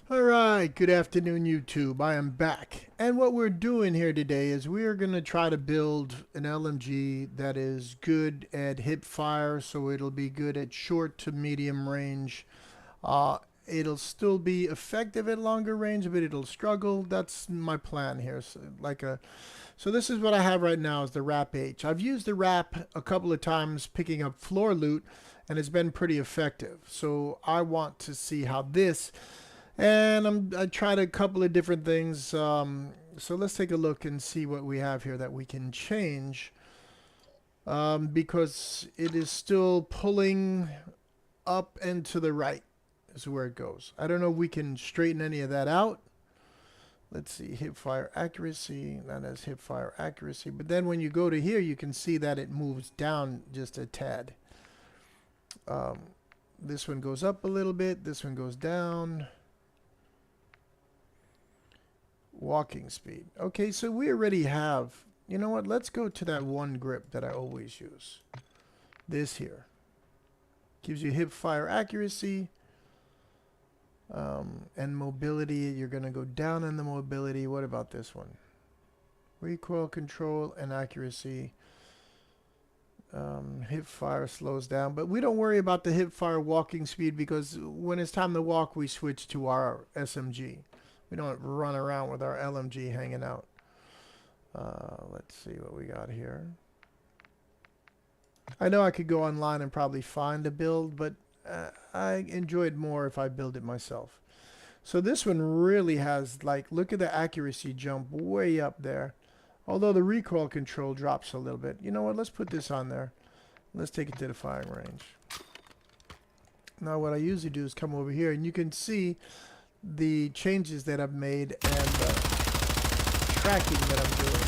Alright, good afternoon YouTube. I am back. And what we're doing here today is we are going to try to build an LMG that is good at hip fire, so it'll be good at short to medium range. Uh, it'll still be effective at longer range, but it'll struggle. That's my plan here. So this is what I have right now is the RAP H. I've used the RAP a couple of times picking up floor loot, and it's been pretty effective. So I want to see how this and I tried a couple of different things. So let's take a look and see what we have here that we can change. Because it is still pulling up and to the right is where it goes. I don't know if we can straighten any of that out. Let's see, hip fire accuracy. That has hip fire accuracy. But then when you go to here, you can see that it moves down just a tad. This one goes up a little bit. This one goes down. Walking speed. Okay, so we already have, you know what, let's go to that one grip that I always use. This here. Gives you hip fire accuracy and mobility. You're going to go down in the mobility. What about this one? Recoil control and accuracy. Hip fire slows down, but we don't worry about the hip fire walking speed because when it's time to walk, we switch to our SMG. We don't run around with our LMG hanging out. Let's see what we got here. I know I could go online and probably find a build, but I enjoy it more if I build it myself. So this one really has, like, look at the accuracy jump way up there. Although the recoil control drops a little bit. You know what? Let's put this on there. Let's take it to the firing range. Now what I usually do is come over here and you can see the changes that I've made and the tracking that I'm doing.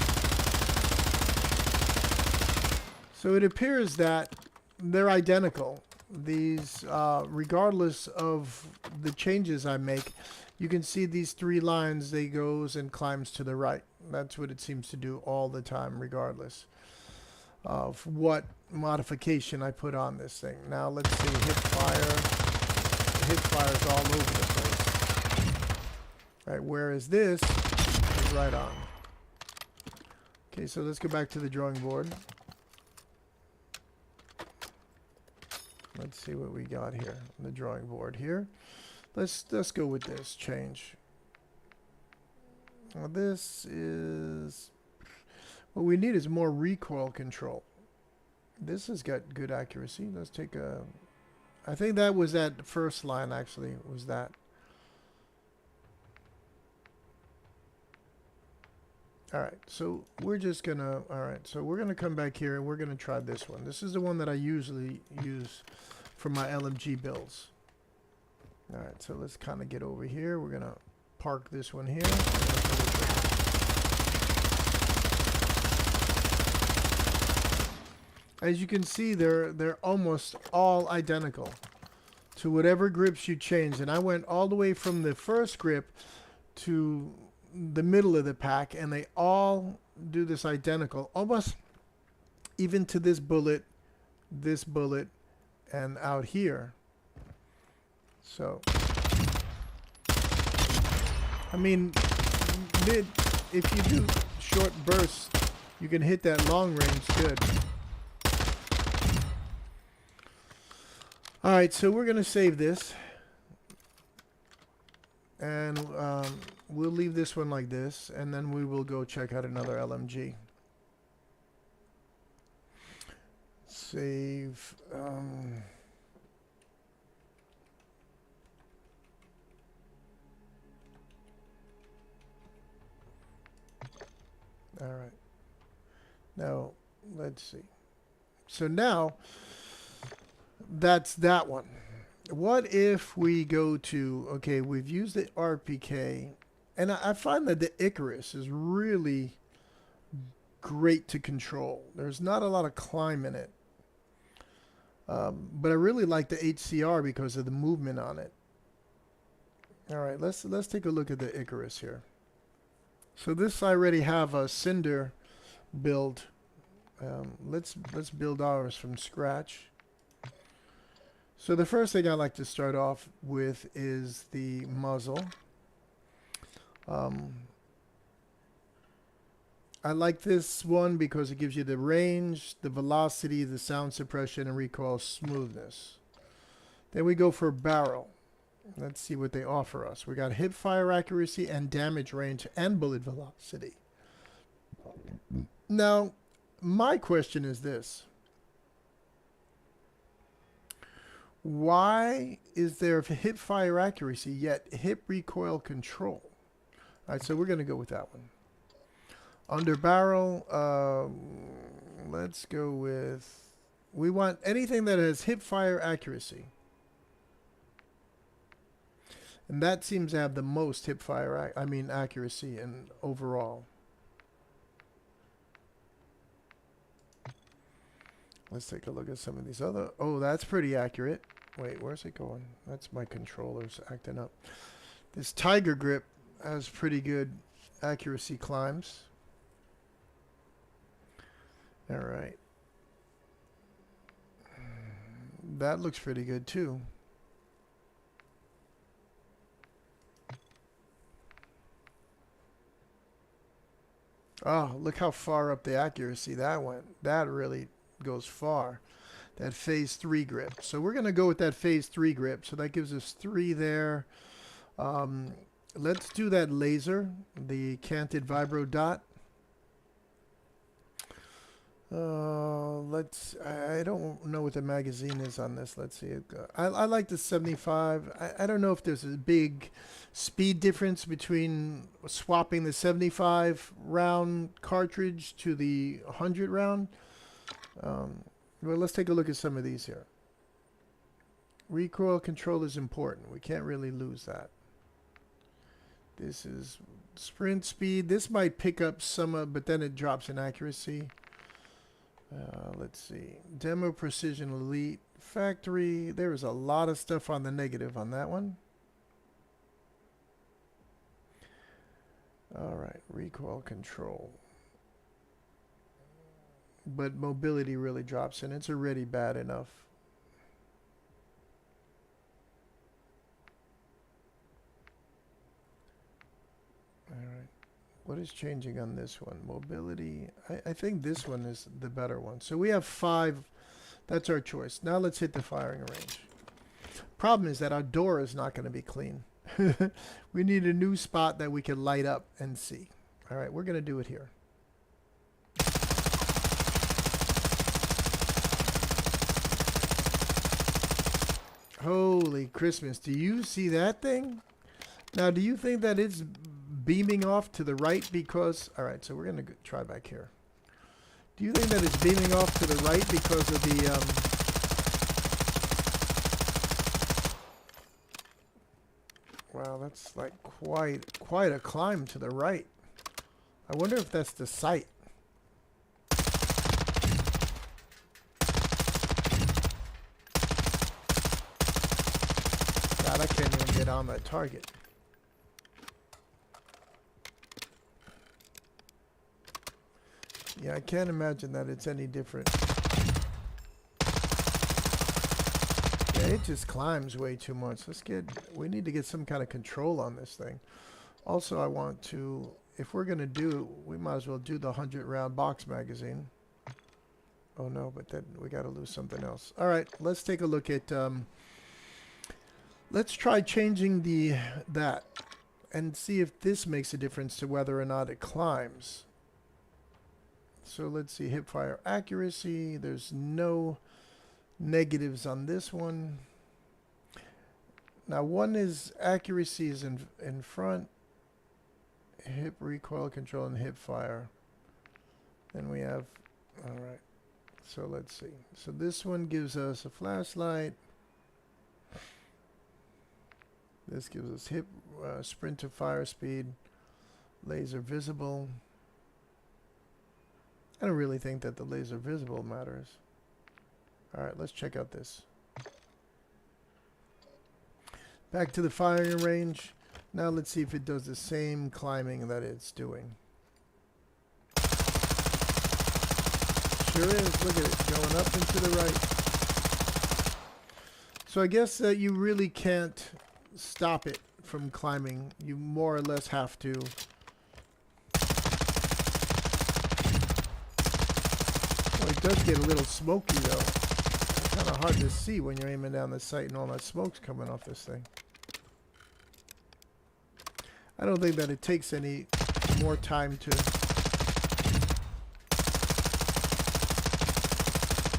So it appears that they're identical. These, regardless of the changes I make, you can see these three lines, they goes and climbs to the right. That's what it seems to do all the time, regardless of what modification I put on this thing. Now let's see, hip fire. Hip fire is all over the place. Right, whereas this is right on. Okay, so let's go back to the drawing board. Let's see what we got here on the drawing board here. Let's go with this change. Now this is what we need is more recoil control. This has got good accuracy. Let's take a I think that was that first line actually was that. Alright, so we're just gonna, alright, so we're gonna come back here and we're gonna try this one. This is the one that I usually use for my LMG builds. Alright, so let's kind of get over here. We're gonna park this one here. As you can see, they're almost all identical to whatever grips you change. And I went all the way from the first grip to the middle of the pack, and they all do this identical, almost even to this bullet, and out here. So, I mean, if you do short bursts, you can hit that long range good. Alright, so we're going to save this. And we'll leave this one like this, and then we will go check out another LMG. Save. All right. Now, let's see. So now, that's that one. What if we go to, okay, we've used the RPK, and I find that the Icarus is really great to control. There's not a lot of climb in it. But I really like the HCR because of the movement on it. All right, let's take a look at the Icarus here. So this I already have a Cinder build. Let's build ours from scratch. So the first thing I like to start off with is the muzzle. I like this one because it gives you the range, the velocity, the sound suppression, and recoil smoothness. Then we go for barrel. Let's see what they offer us. We got hip fire accuracy and damage range and bullet velocity. Now, my question is this. Why is there hip fire accuracy yet hip recoil control? All right, so we're going to go with that one. Under barrel, let's go with, we want anything that has hip fire accuracy. And that seems to have the most hip fire, accuracy and overall. Let's take a look at some of these other, oh, that's pretty accurate. Wait, where's it going? That's my controllers acting up. This Tiger Grip has pretty good accuracy climbs. All right. That looks pretty good too. Oh, look how far up the accuracy that went. That really goes far. That phase 3 grip. So we're going to go with that phase 3 grip. So that gives us 3 there. Let's do that laser, the canted vibro dot. I don't know what the magazine is on this. Let's see. I like the 75. I don't know if there's a big speed difference between swapping the 75 round cartridge to the 100 round. Well, let's take a look at some of these here. Recoil control is important. We can't really lose that. This is sprint speed. This might pick up some, but then it drops in accuracy. Let's see. Demo Precision Elite Factory. There is a lot of stuff on the negative on that one. All right. Recoil control. But mobility really drops in. It's already bad enough. All right. What is changing on this one? Mobility. I think this one is the better one. So we have 5. That's our choice. Now let's hit the firing range. Problem is that our door is not going to be clean. We need a new spot that we can light up and see. All right, we're going to do it here. Holy Christmas. Do you see that thing? Now, do you think that it's beaming off to the right because... All right, so we're going to try back here. Do you think that it's beaming off to the right because of the... Wow, that's like quite a climb to the right. I wonder if that's the sight. God, I can't even get on that target. Yeah, I can't imagine that it's any different. Yeah, it just climbs way too much. We need to get some kind of control on this thing. Also, I want to, if we're going to do, we might as well do the 100 round box magazine. Oh no, but then we got to lose something else. All right, let's take a look at, let's try changing that and see if this makes a difference to whether or not it climbs. So let's see, hip fire accuracy. There's no negatives on this one. Now one is accuracy is in front, hip recoil control and hip fire. Then we have, all right, so let's see. So this one gives us a flashlight. This gives us hip sprint to fire speed, laser visible. I don't really think that the laser visible matters. All right, let's check out this. Back to the firing range. Now let's see if it does the same climbing that it's doing. Sure is. Look at it going up and to the right. So I guess that you really can't stop it from climbing. You more or less have to. Well, it does get a little smoky though. It's kind of hard to see when you're aiming down the sight and all that smoke's coming off this thing. I don't think that it takes any more time to...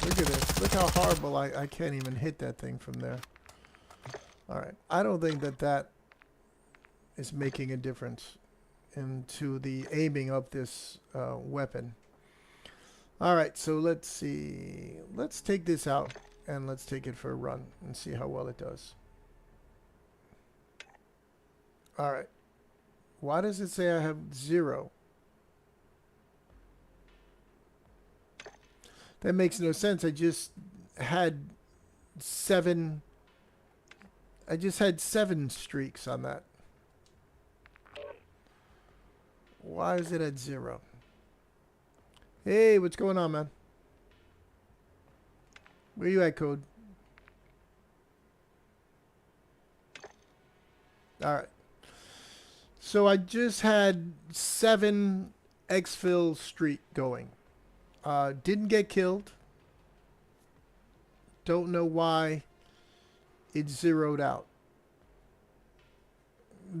Look at this. Look how horrible I can't even hit that thing from there. Alright. I don't think that that is making a difference into the aiming of this weapon. Alright, so let's see. Let's take this out and let's take it for a run and see how well it does. Alright. Why does it say I have 0? That makes no sense. I just had 7. I just had 7 streaks on that. Why is it at 0? Hey, what's going on, man? Where you at, Code? Alright. So I just had 7 exfil streak going. Didn't get killed. Don't know why it zeroed out.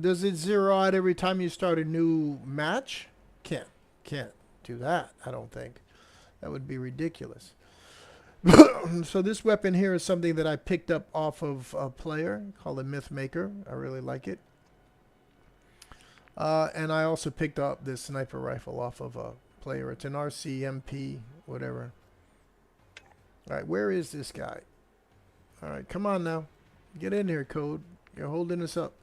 Does it zero out every time you start a new match? Can't do that, I don't think. That would be ridiculous. So this weapon here is something that I picked up off of a player called a Mythmaker. I really like it. And I also picked up this sniper rifle off of a player. It's an RCMP, whatever. Alright, where is this guy? Alright, come on now. Get in here, Code. You're holding us up.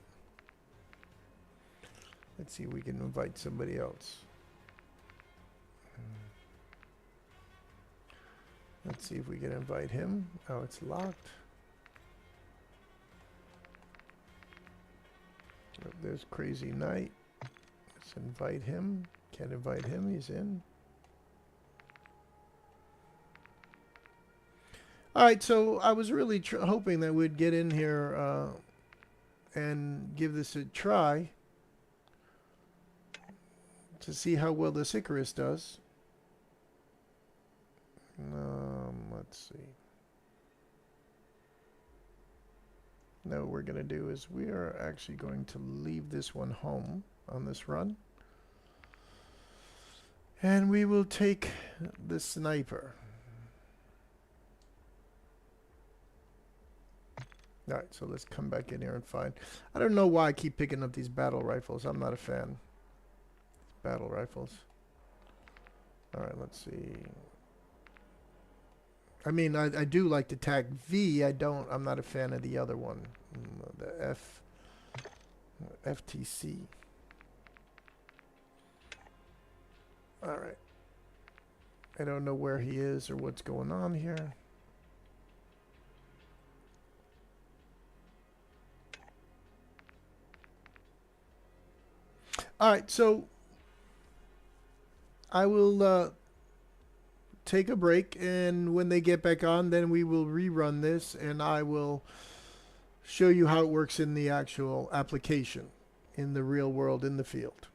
Let's see if we can invite somebody else. Let's see if we can invite him. Oh, it's locked. Oh, there's Crazy Knight. Let's invite him. Can't invite him. He's in. Alright, so I was really hoping that we'd get in here and give this a try to see how well this Icarus does. Let's see. No, what we're going to do is we are actually going to leave this one home on this run. And we will take the sniper. Alright, so let's come back in here and find... I don't know why I keep picking up these battle rifles. I'm not a fan. Battle rifles. Alright, let's see. I mean, I do like the TAC V. I'm not a fan of the other one. The FTC. Alright. I don't know where he is or what's going on here. Alright, so I will take a break, and when they get back on, then we will rerun this, and I will show you how it works in the actual application, in the real world, in the field.